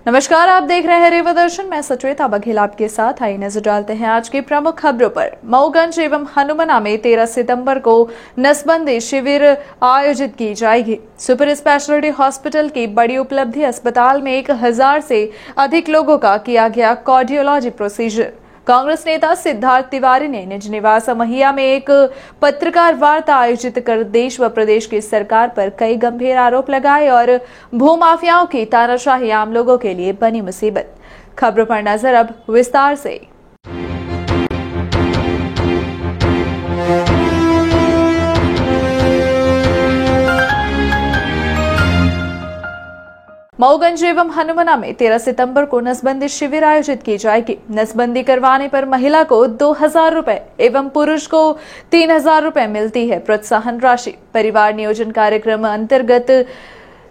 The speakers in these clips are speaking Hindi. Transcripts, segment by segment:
नमस्कार, आप देख रहे हैं रेवा दर्शन। मैं सचेता बघेल आपके साथ। आइए नजर डालते हैं आज की प्रमुख खबरों पर। मऊगंज एवं हनुमना में 13 सितंबर को नसबंदी शिविर आयोजित की जाएगी। सुपर स्पेशलिटी हॉस्पिटल की बड़ी उपलब्धि, अस्पताल में 1000 से अधिक लोगों का किया गया कार्डियोलॉजी प्रोसीजर। कांग्रेस नेता सिद्धार्थ तिवारी ने निज निवास महिया में एक पत्रकार वार्ता आयोजित कर देश व प्रदेश की सरकार पर कई गंभीर आरोप लगाए और भूमाफियाओं की तानाशाही आम लोगों के लिए बनी मुसीबत। खबरों पर नजर अब विस्तार से। मऊगंज एवं हनुमना में 13 सितंबर को नसबंदी शिविर आयोजित की जाएगी। नसबंदी करवाने पर महिला को 2000 रुपए एवं पुरुष को 3000 रुपए मिलती है प्रोत्साहन राशि। परिवार नियोजन कार्यक्रम अंतर्गत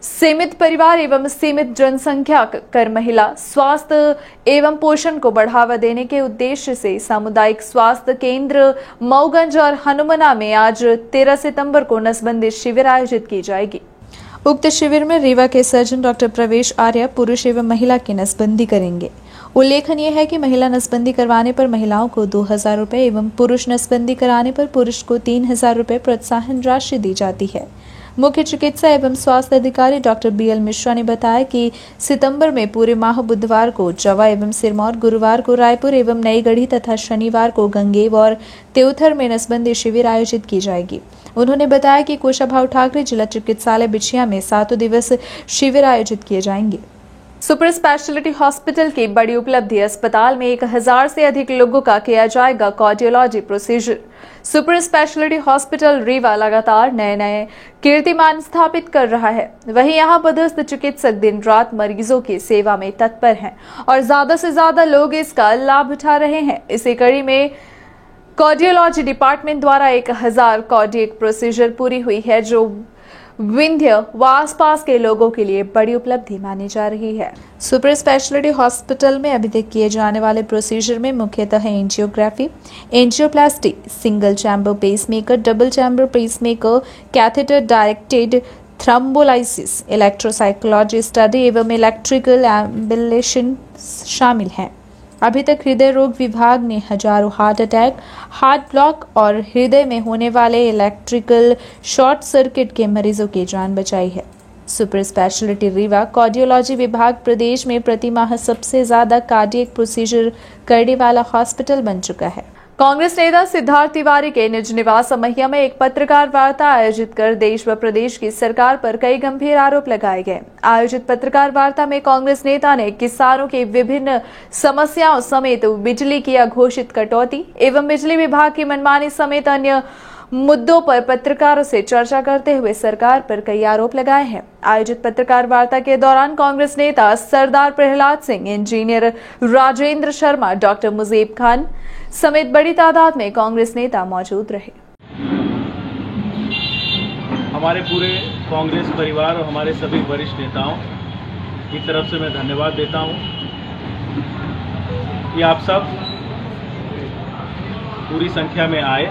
सीमित परिवार एवं सीमित जनसंख्या कर महिला स्वास्थ्य एवं पोषण को बढ़ावा देने के उद्देश्य से सामुदायिक स्वास्थ्य केंद्र मऊगंज और हनुमना में आज 13 सितंबर को नसबंदी शिविर आयोजित की जाएगी। उक्त शिविर में रीवा के सर्जन डॉक्टर प्रवेश आर्य पुरुष एवं महिला की नसबंदी करेंगे। उल्लेखनीय है कि महिला नसबंदी करवाने पर महिलाओं को 2000 रुपए एवं पुरुष नसबंदी कराने पर पुरुष को 3000 रुपए प्रोत्साहन राशि दी जाती है। मुख्य चिकित्सा एवं स्वास्थ्य अधिकारी डॉक्टर BL मिश्रा ने बताया कि सितंबर में पूरे माह बुधवार को जवा एवं सिरमौर, गुरुवार को रायपुर एवं नई गढ़ी तथा शनिवार को गंगेव और त्योथर में नसबंदी शिविर आयोजित की जाएगी। उन्होंने बताया कि कुशाभाऊ ठाकरे जिला चिकित्सालय बिछिया में 7 दिवस शिविर आयोजित किए जाएंगे। सुपर स्पेशलिटी हॉस्पिटल की बड़ी उपलब्धि, अस्पताल में 1000 से अधिक लोगों का किया जाएगा cardiology procedure. Super speciality hospital Rewa लगातार नए कीर्तिमान स्थापित कर रहा है। वहीं यहां पदस्थ चिकित्सक दिन रात मरीजों की सेवा में तत्पर हैं और ज्यादा से ज्यादा लोग इसका लाभ उठा रहे हैं। इसी कड़ी में कार्डियोलॉजी डिपार्टमेंट द्वारा 1000 कार्डियक प्रोसीजर पूरी हुई है, जो विंध्य व आसपास के लोगों के लिए बड़ी उपलब्धि मानी जा रही है। सुपर स्पेशलिटी हॉस्पिटल में अभी तक किए जाने वाले प्रोसीजर में मुख्यतः angiography, angioplasty, single chamber pacemaker, double chamber pacemaker, catheter directed thrombolysis, electrophysiology study एवं इलेक्ट्रिकल एम्बुलेशन शामिल हैं। अभी तक हृदय रोग विभाग ने हजारों हार्ट अटैक, हार्ट ब्लॉक और हृदय में होने वाले इलेक्ट्रिकल शॉर्ट सर्किट के मरीजों की जान बचाई है। सुपर स्पेशलिटी रीवा कार्डियोलॉजी विभाग प्रदेश में प्रति माह सबसे ज्यादा कार्डियक प्रोसीजर करने वाला हॉस्पिटल बन चुका है। कांग्रेस नेता सिद्धार्थ तिवारी के निज निवास महिया में एक पत्रकार वार्ता आयोजित कर देश व प्रदेश की सरकार पर कई गंभीर आरोप लगाए गए। आयोजित पत्रकार वार्ता में कांग्रेस नेता ने किसानों की विभिन्न समस्याओं समेत बिजली की अघोषित कटौती एवं बिजली विभाग की मनमानी समेत अन्य मुद्दों पर पत्रकारों से चर्चा करते हुए सरकार पर कई आरोप लगाए हैं। आयोजित पत्रकार वार्ता के दौरान कांग्रेस नेता सरदार प्रहलाद सिंह, इंजीनियर राजेंद्र शर्मा, डॉक्टर मुजीब खान समेत बड़ी तादाद में कांग्रेस नेता मौजूद रहे। हमारे पूरे कांग्रेस परिवार और हमारे सभी वरिष्ठ नेताओं की तरफ से मैं धन्यवाद देता हूं कि आप सब पूरी संख्या में आए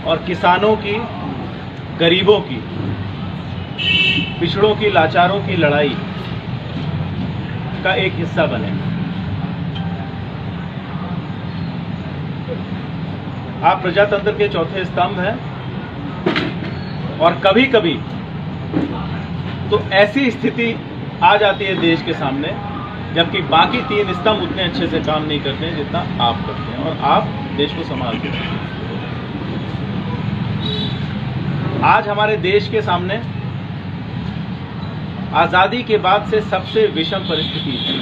और किसानों की, गरीबों की, पिछड़ों की, लाचारों की लड़ाई का एक हिस्सा बने। आप प्रजातंत्र के चौथे स्तंभ हैं और कभी कभी तो ऐसी स्थिति आ जाती है देश के सामने जबकि बाकी 3 स्तंभ उतने अच्छे से काम नहीं करते हैं जितना आप करते हैं और आप देश को संभालते हैं। आज हमारे देश के सामने आजादी के बाद से सबसे विषम परिस्थिति है।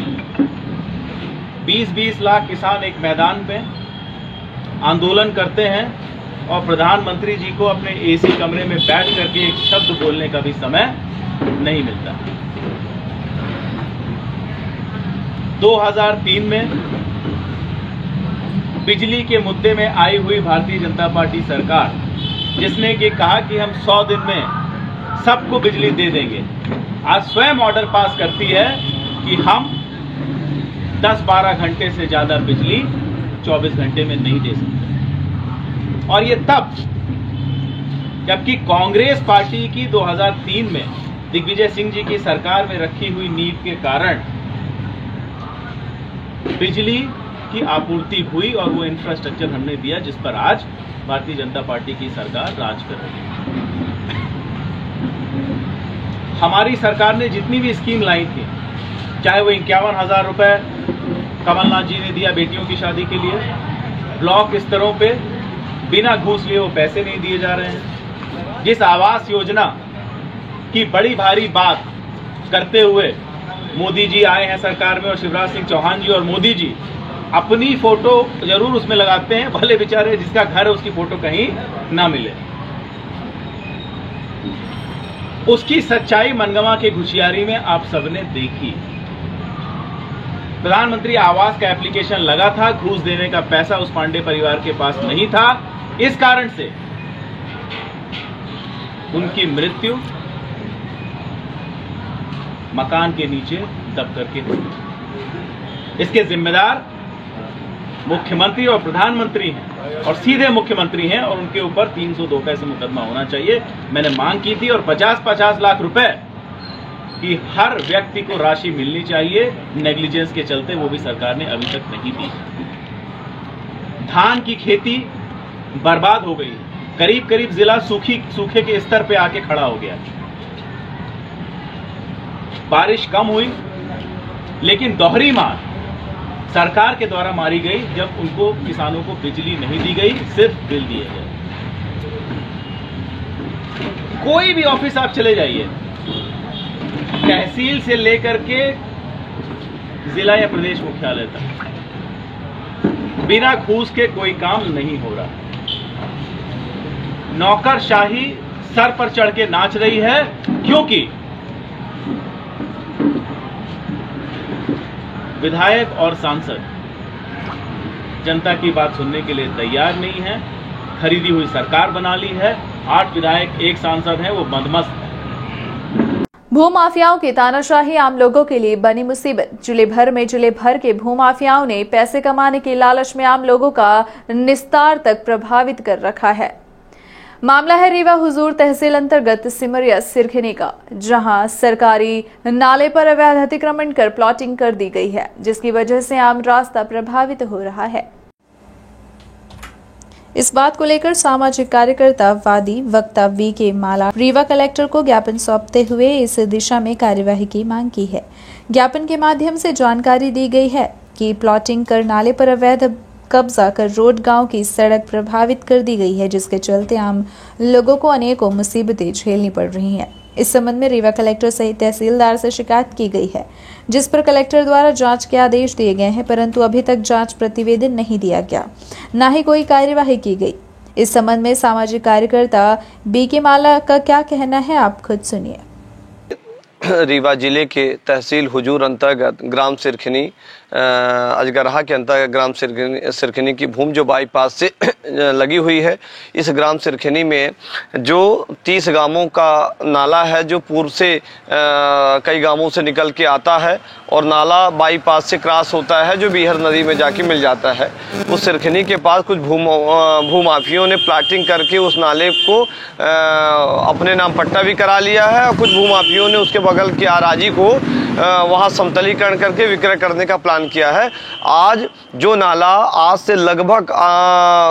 20-20 लाख किसान एक मैदान पे आंदोलन करते हैं और प्रधानमंत्री जी को अपने एसी कमरे में बैठ करके एक शब्द बोलने का भी समय नहीं मिलता। 2003 में बिजली के मुद्दे में आई हुई भारतीय जनता पार्टी सरकार, जिसने कि कहा कि हम 100 दिन में सबको बिजली दे देंगे, आज स्वयं ऑर्डर पास करती है कि हम 10-12 घंटे से ज्यादा बिजली 24 घंटे में नहीं दे सकते। और ये तब जबकि कांग्रेस पार्टी की 2003 में दिग्विजय सिंह जी की सरकार में रखी हुई नींव के कारण बिजली की आपूर्ति हुई और वो इंफ्रास्ट्रक्चर हमने दिया जिस पर आज भारतीय जनता पार्टी की सरकार राज कर रही है। हमारी सरकार ने जितनी भी स्कीम लाई थी, चाहे वो 51,000 रुपए कमलनाथ जी ने दिया बेटियों की शादी के लिए, ब्लॉक स्तरों पे बिना घूस लिए वो पैसे नहीं दिए जा रहे हैं। जिस आवास योजना की बड़ी भारी बात करते हुए मोदी जी आए हैं सरकार में और शिवराज सिंह चौहान जी और मोदी जी अपनी फोटो जरूर उसमें लगाते हैं, भले बेचारे जिसका घर है उसकी फोटो कहीं ना मिले। उसकी सच्चाई मनगवा के घुशियारी में आप सबने देखी। प्रधानमंत्री आवास का एप्लीकेशन लगा था, घूस देने का पैसा उस पांडे परिवार के पास नहीं था, इस कारण से उनकी मृत्यु मकान के नीचे दब करके हुई। इसके जिम्मेदार मुख्यमंत्री और प्रधानमंत्री हैं और सीधे मुख्यमंत्री हैं और उनके ऊपर 302 से मुकदमा होना चाहिए। मैंने मांग की थी और 50-50 लाख रुपए की हर व्यक्ति को राशि मिलनी चाहिए। नेग्लिजेंस के चलते वो भी सरकार ने अभी तक नहीं दी। धान की खेती बर्बाद हो गई, करीब करीब जिला सूखे के स्तर पे आके खड़ा हो गया। बारिश कम हुई लेकिन दोहरी मार सरकार के द्वारा मारी गई जब उनको किसानों को बिजली नहीं दी गई, सिर्फ बिल दिए गए। कोई भी ऑफिस आप चले जाइए, तहसील से लेकर के जिला या प्रदेश मुख्यालय तक, बिना घूस के कोई काम नहीं हो रहा। नौकरशाही सर पर चढ़ के नाच रही है क्योंकि विधायक और सांसद जनता की बात सुनने के लिए तैयार नहीं है। खरीदी हुई सरकार बना ली है। 8 विधायक, 1 सांसद हैं, वो बदमस्त है। भूमाफियाओं की तानाशाही आम लोगों के लिए बनी मुसीबत। जिले भर के भूमाफियाओं ने पैसे कमाने की लालच में आम लोगों का निस्तार तक प्रभावित कर रखा है। मामला है रीवा हुजूर तहसील अंतर्गत सिमरिया सिरखनी का, जहां सरकारी नाले पर अवैध अतिक्रमण कर प्लॉटिंग कर दी गई है, जिसकी वजह से आम रास्ता प्रभावित हो रहा है। इस बात को लेकर सामाजिक कार्यकर्ता वादी वक्ता वी.के. माला रीवा कलेक्टर को ज्ञापन सौंपते हुए इस दिशा में कार्यवाही की मांग की है। ज्ञापन के माध्यम से जानकारी दी गई है कि प्लॉटिंग कर नाले पर अवैध कब्जा कर रोड गांव की सड़क प्रभावित कर दी गई है, जिसके चलते आम लोगों को अनेकों मुसीबतें झेलनी पड़ रही हैं। इस संबंध में रीवा कलेक्टर सहित तहसीलदार से शिकायत की गई है, जिस पर कलेक्टर द्वारा जांच के आदेश दिए गए हैं, परंतु अभी तक जांच प्रतिवेदन नहीं दिया गया, न ही कोई कार्यवाही की गई। इस संबंध में सामाजिक कार्यकर्ता बी.के. माला का क्या कहना है, आप खुद सुनिए। रीवा जिले के तहसील हुजूर अंतर्गत ग्राम सिरखनी अजगरहा के अंतर्गत ग्राम सिरखनी की भूमि जो बाईपास से लगी हुई है, इस ग्राम सिरखनी में जो 30 गांवों का नाला है जो पूर्व से कई गांवों से निकल के आता है और नाला बाईपास से क्रॉस होता है जो बीहर नदी में जाके मिल जाता है। उस सिरखनी के पास कुछ भूमाफियों ने प्लाटिंग करके उस नाले को अपने नाम पट्टा भी करा लिया है और कुछ भूमाफियों ने उसके बगल की आराजी को वहां समतलीकरण करके विक्रय करने का प्लान किया है। आज जो नाला आज से लगभग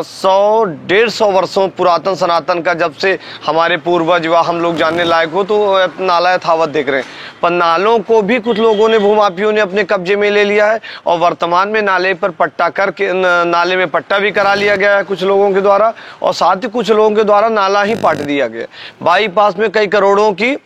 100-150 वर्षों पुरातन सनातन का, जब से हमारे पूर्वज व हम लोग जानने लायक हो, तो नाला यथावत देख रहे हैं, पर नालों को भी कुछ लोगों ने भूमाफियों ने अपने कब्जे में ले लिया है और वर्तमान में नाले पर पट्टा करके नाले में पट्टा भी करा लिया गया है कुछ लोगों के द्वारा और साथ ही कुछ लोगों के द्वारा नाला ही पाट दिया गया। बाईपास में कई करोड़ों की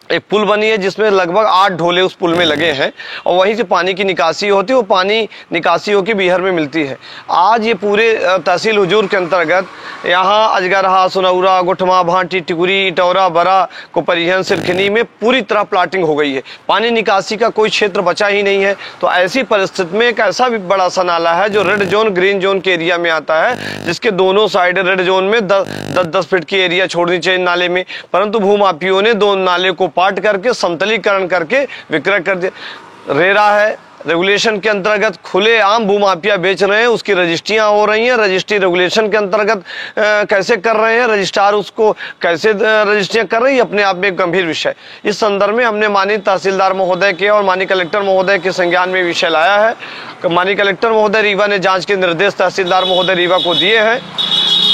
एक पुल बनी है जिसमें लगभग 8 ढोले उस पुल में लगे हैं और वहीं से पानी की निकासी होती है, वो पानी निकासी होकर बिहार में मिलती है। आज ये पूरे तहसील हुजूर के अंतर्गत यहाँ अजगरहा, सुनौरा, गुठमा, भांटी, टिकुरी, इटौरा, बरा, कोपरिहन, सिरखनी में पूरी तरह प्लाटिंग हो गई है। पानी निकासी का कोई क्षेत्र बचा ही नहीं है। तो ऐसी परिस्थिति में एक ऐसा भी बड़ा सा नाला है जो रेड जोन ग्रीन जोन के एरिया में आता है, जिसके दोनों साइड रेड जोन में 10-10 फीट की एरिया छोड़नी चाहिए नाले में, परंतु भूमाफियों ने दो नाले को पाट करके समतलीकरण करके विक्रय कर दिया। रेरा है, रेगुलेशन के अंतर्गत खुलेआम भूमाफिया बेच रहे हैं, उसकी रजिस्ट्रियां हो रही हैं। रजिस्ट्री रेगुलेशन के अंतर्गत कैसे कर रहे हैं, रजिस्ट्रार उसको कैसे रजिस्ट्रियां कर रही है, अपने आप में एक गंभीर विषय। इस संदर्भ में हमने माननीय तहसीलदार महोदय के और माननीय कलेक्टर महोदय के संज्ञान में विषय लाया है। माननीय कलेक्टर महोदय रीवा ने जांच के निर्देश तहसीलदार महोदय रीवा को दिए हैं।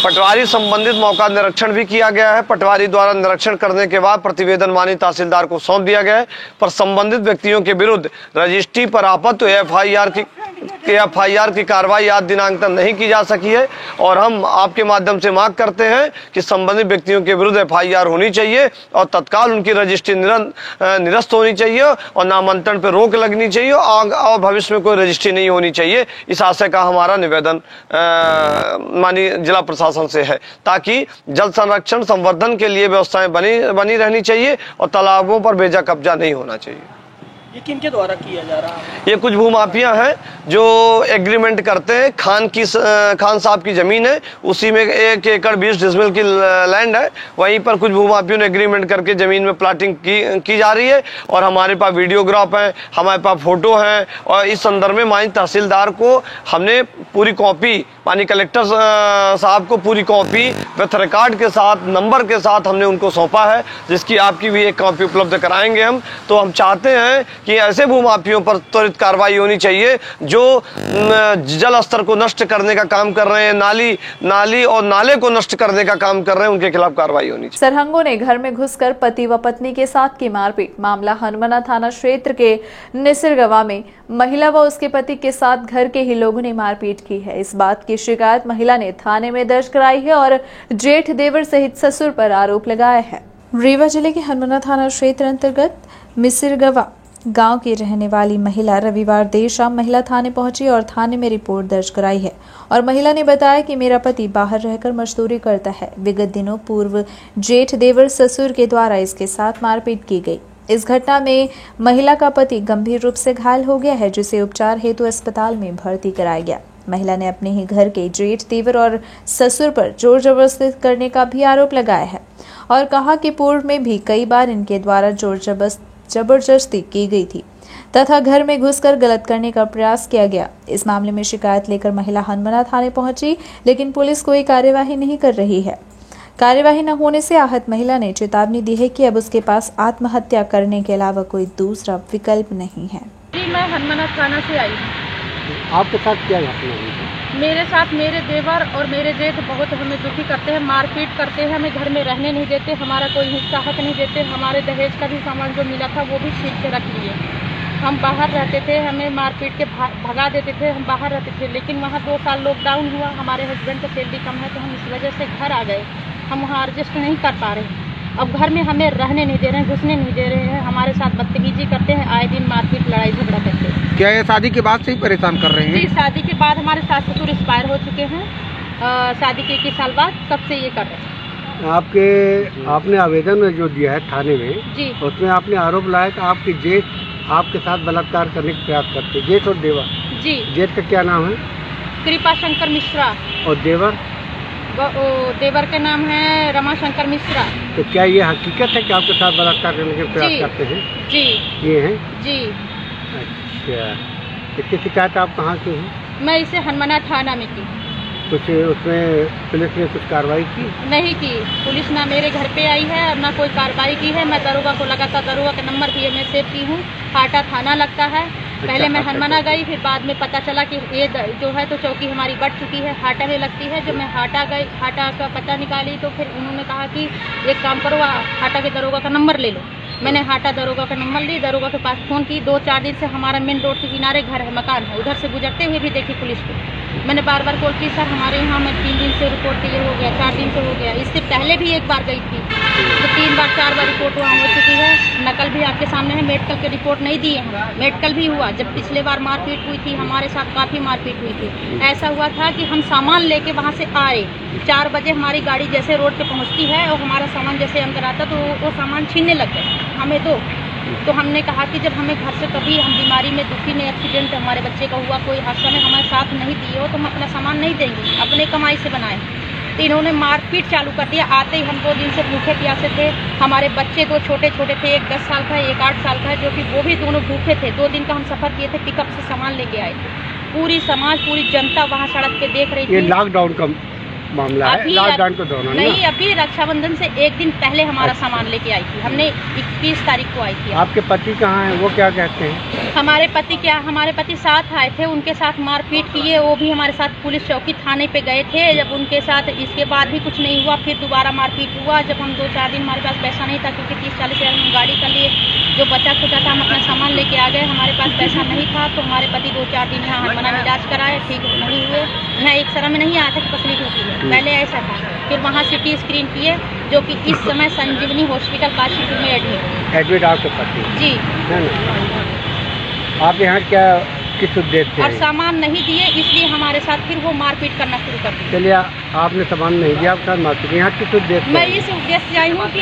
पटवारी संबंधित मौका निरीक्षण भी किया गया है। पटवारी द्वारा निरीक्षण करने के बाद प्रतिवेदन माननीय तहसीलदार को सौंप दिया गया है, पर संबंधित व्यक्तियों के विरुद्ध रजिस्ट्री पर आपात एफआईआर की कार्रवाई आज दिनांक तक नहीं की जा सकी है। और हम आपके माध्यम से मांग करते हैं कि संबंधित व्यक्तियों के विरुद्ध एफआईआर होनी चाहिए और तत्काल उनकी रजिस्ट्री निरस्त होनी चाहिए और नामांतरण पर रोक लगनी चाहिए और भविष्य में कोई रजिस्ट्री नहीं होनी चाहिए। इस आशय का हमारा निवेदन माननीय जिला प्रशासन से है, ताकि जल संरक्षण संवर्धन के लिए व्यवस्थाएं बनी रहनी चाहिए और तालाबों पर बेजा कब्जा नहीं होना चाहिए। ये किनके द्वारा किया जा रहा है? ये कुछ भूमाफिया हैं जो एग्रीमेंट करते हैं। खान साहब की जमीन है, उसी में 1 एकड़ 20 डिसमिल की लैंड है, वहीं पर कुछ भूमाफियों ने एग्रीमेंट करके जमीन में प्लाटिंग की जा रही है। और हमारे पास वीडियोग्राफ है, हमारे पास फोटो है और इस संदर्भ में माननीय तहसीलदार को हमने पूरी कॉपी, माननीय कलेक्टर साहब को पूरी कॉपी विथ रिकॉर्ड के साथ, नंबर के साथ हमने उनको सौंपा है, जिसकी आपकी भी एक कॉपी उपलब्ध कराएंगे हम। तो हम चाहते हैं कि ऐसे भूमाफियों पर त्वरित कार्रवाई होनी चाहिए जो जल स्तर को नष्ट करने का काम कर रहे हैं, नाली और नाले को नष्ट करने का काम कर रहे हैं, उनके खिलाफ कार्रवाई होनी चाहिए। सरहंगों ने घर में घुसकर पति व पत्नी के साथ की मारपीट। मामला हनुमाना थाना क्षेत्र के निसिरगवा में महिला व उसके पति के साथ घर के ही लोगों ने मारपीट की है। इस बात की शिकायत महिला ने थाने में दर्ज कराई है और जेठ देवर सहित ससुर पर आरोप लगाया है। रीवा जिले के हनुमाना थाना क्षेत्र अंतर्गत मिसिरगवा गांव की रहने वाली महिला रविवार देर शाम महिला थाने पहुंची और थाने में रिपोर्ट दर्ज कराई है। और महिला ने बताया कि मेरा पति बाहर रहकर मजदूरी करता है। विगत दिनों पूर्व जेठ देवर ससुर के द्वारा इसके साथ मारपीट की गई। इस घटना में महिला का पति गंभीर रूप से घायल हो गया है, जिसे उपचार हेतु अस्पताल में भर्ती कराया गया। महिला ने अपने ही घर के जेठ देवर और ससुर पर जोर जबरदस्ती करने का भी आरोप लगाया है और कहा कि पूर्व में भी कई बार इनके द्वारा जोर जबरदस्ती की गई थी तथा घर में घुसकर गलत करने का प्रयास किया गया। इस मामले में शिकायत लेकर महिला हनुमाना थाने पहुंची, लेकिन पुलिस कोई कार्यवाही नहीं कर रही है। कार्यवाही न होने से आहत महिला ने चेतावनी दी है कि अब उसके पास आत्महत्या करने के अलावा कोई दूसरा विकल्प नहीं है। जी, मैं हनुमाना थाना से आई हूँ। आपके साथ क्या घटना हुई? मेरे साथ मेरे देवर और मेरे जेठ बहुत हमें दुखी करते हैं, मारपीट करते हैं, हमें घर में रहने नहीं देते, हमारा कोई हिस्सा हक नहीं देते। हमारे दहेज का भी सामान जो मिला था वो भी छीन के रख लिए। हम बाहर रहते थे, हमें मारपीट के भगा देते थे, हम बाहर रहते थे। लेकिन वहाँ 2 साल लॉकडाउन हुआ, हमारे हस्बैंड का सैलरी कम है तो हम इस वजह से घर आ गए। हम वहाँ एडजस्ट नहीं कर पा रहे। अब घर में हमें रहने नहीं दे रहे हैं, घुसने नहीं दे रहे हैं, हमारे साथ बदतमीजी करते हैं, आए दिन मारपीट लड़ाई झगड़ा करते हैं। क्या ये शादी के बाद से ही परेशान कर रहे हैं? जी, शादी के बाद हमारे सास ससुर एक्सपायर हो चुके हैं। शादी के 21 साल बाद तब से ये कर रहे हैं। आपने आवेदन में जो दिया है थाने में जी, उसमें आपने आरोप लगाया कि आपके जेठ आपके साथ बलात्कार करने का प्रयास करते, जेठ और देवर। जी, जेठ का क्या नाम है? कृपा शंकर मिश्रा। और देवर? देवर के नाम है रमाशंकर मिश्रा। तो क्या ये हकीकत है कि आपके साथ बलात्कार करने के प्रयास करते हैं? जी, ये है। जी। अच्छा, इसकी शिकायत आप कहाँ की है? मैं इसे हनुमाना थाना में की। कुछ उसमें पुलिस ने कुछ कार्रवाई की? नहीं की। पुलिस ना मेरे घर पे आई है और ना कोई कार्रवाई की है। मैं दरोगा को लगातार, दरोगा का नंबर भी मैं सेव की हूँ। हाटा थाना लगता है। पहले मैं हनुमाना गई, फिर बाद में पता चला कि ये जो है तो चौकी हमारी बढ़ चुकी है, हाटा में लगती है। जब मैं हाटा गई, हाटा का पता निकाली तो फिर उन्होंने कहा कि एक काम करो, हाटा के दरोगा का नंबर ले लो। मैंने हाटा दरोगा का नंबर ली, दरोगा के पास फ़ोन की। 2-4 दिन से हमारा मेन रोड के किनारे घर है, मकान है, उधर से गुजरते हुए भी देखी पुलिस को। मैंने बार बार कॉल की, सर हमारे यहाँ मैं 3 दिन से रिपोर्ट क्लियर हो गया, 4 दिन से हो गया। इससे पहले भी एक बार गई थी तो 3-4 बार रिपोर्ट वहाँ हो चुकी है। नकल भी आपके सामने है, मेडिकल की रिपोर्ट नहीं दी है। मेडिकल भी हुआ। जब पिछले बार मारपीट हुई थी, हमारे साथ काफ़ी मारपीट हुई थी। ऐसा हुआ था कि हम सामान लेके वहाँ से आए, 4 बजे हमारी गाड़ी जैसे रोड पे पहुँचती है और हमारा सामान जैसे अंदर आता तो वो सामान छीनने लग गए हमें। तो हमने कहा कि जब हमें घर से कभी हम बीमारी में दुखी में, एक्सीडेंट हमारे बच्चे का हुआ, कोई हादसा में हमारे साथ नहीं दिए हो तो हम अपना सामान नहीं देंगे, अपने कमाई से बनाए। तो इन्होंने मारपीट चालू कर दिया। आते ही हम 2 दिन से भूखे प्यासे थे। हमारे बच्चे 2 छोटे छोटे थे, एक 10 साल का है, एक 8 साल का है, जो कि वो भी दोनों भूखे थे। 2 दिन का हम सफर किए थे, पिकअप से सामान लेके आए थे। पूरी समाज, पूरी जनता वहाँ सड़क पे देख रही थी। ये लॉकडाउन का मामला है, लॉकडाउन के दौरान नहीं, अभी रक्षाबंधन से 1 दिन पहले हमारा सामान लेके आई थी। हमने 21 तारीख को आई थी। आपके पति कहाँ हैं, वो क्या कहते हैं? हमारे पति साथ आए थे, उनके साथ मारपीट किए। वो भी हमारे साथ पुलिस चौकी थाने पे गए थे। जब उनके साथ इसके बाद भी कुछ नहीं हुआ, फिर दोबारा मारपीट हुआ। जब हम 2-4 दिन, हमारे पास पैसा नहीं था, क्योंकि 30-40 हज़ार हम गाड़ी कर लिए, जो बचा खुचा था हम अपना सामान लेके आ गए। हमारे पास पैसा नहीं था, तो हमारे पति 2-4 दिन यहाँ हनुमाना में इलाज कराए, ठीक नहीं हुए। यहाँ एक शर्म में नहीं आया था कि पसली टूटी है, पहले ऐसा था। फिर वहाँ CT स्कैन किए, जो कि इस समय संजीवनी हॉस्पिटल काशीपुर में एडमिट आपके पति जी है ना? आप यहाँ क्या किस उद्देश्य से? और सामान नहीं दिए, इसलिए हमारे साथ फिर वो मारपीट करना शुरू कर दिया। चलिए, आपने सामान नहीं दिया, आपके साथ मारपीट। यहाँ किस उद्देश्य? मैं इस उद्देश्य से आई हूँ कि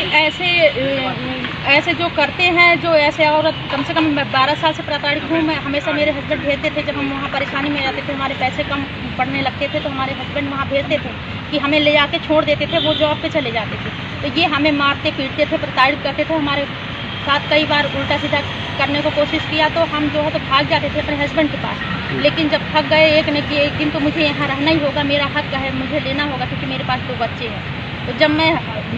ऐसे जो करते हैं, जो ऐसे औरत, कम से कम मैं 12 साल से प्रताड़ित हूँ। मैं हमेशा, मेरे हस्बैंड भेजते थे, जब हम वहाँ परेशानी में जाते थे, हमारे पैसे कम पड़ने लगते थे, तो हमारे हस्बैंड वहाँ भेजते थे कि हमें ले जाके छोड़ देते थे, वो जॉब पे चले जाते थे। तो ये हमें मारते पीटते थे, प्रताड़ित करते थे। हमारे साथ कई बार उल्टा सीधा करने को कोशिश किया, तो हम जो है तो भाग जाते थे अपने हस्बैंड के पास। लेकिन जब थक गए, एक ने कि एक दिन तो मुझे यहाँ रहना ही होगा, मेरा हक है, मुझे लेना होगा, क्योंकि मेरे पास 2 बच्चे हैं। तो जब मैं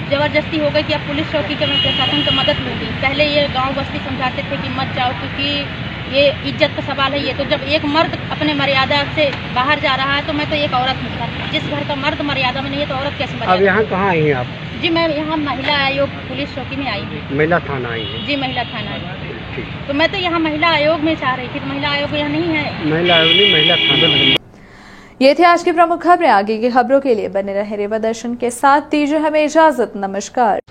ज़बरदस्ती हो गई कि अब पुलिस चौकी के, मैं प्रशासन की मदद लूँगी। पहले ये गाँव बस्ती समझाते थे कि मत जाओ, क्योंकि ये इज्जत का सवाल है। ये तो जब एक मर्द अपने मर्यादा से बाहर जा रहा है, तो मैं तो एक औरत हूँ। जिस घर का मर्द मर्यादा में नहीं है, तो औरत कैसे मर्यादा? अब यहाँ कहाँ आई हैं आप? जी, मैं यहाँ महिला आयोग पुलिस चौकी में आई हूँ। महिला थाना आई है? जी, महिला थाना आई। ठीक। तो मैं तो यहाँ महिला आयोग में चाह रही थी, तो महिला आयोग यहाँ नहीं है। महिला आयोग नहीं, महिला थाना। ये थी आज की प्रमुख खबरें। आगे की खबरों के लिए बने रहे रेवा दर्शन के साथ। दीजिए हमें इजाजत। नमस्कार।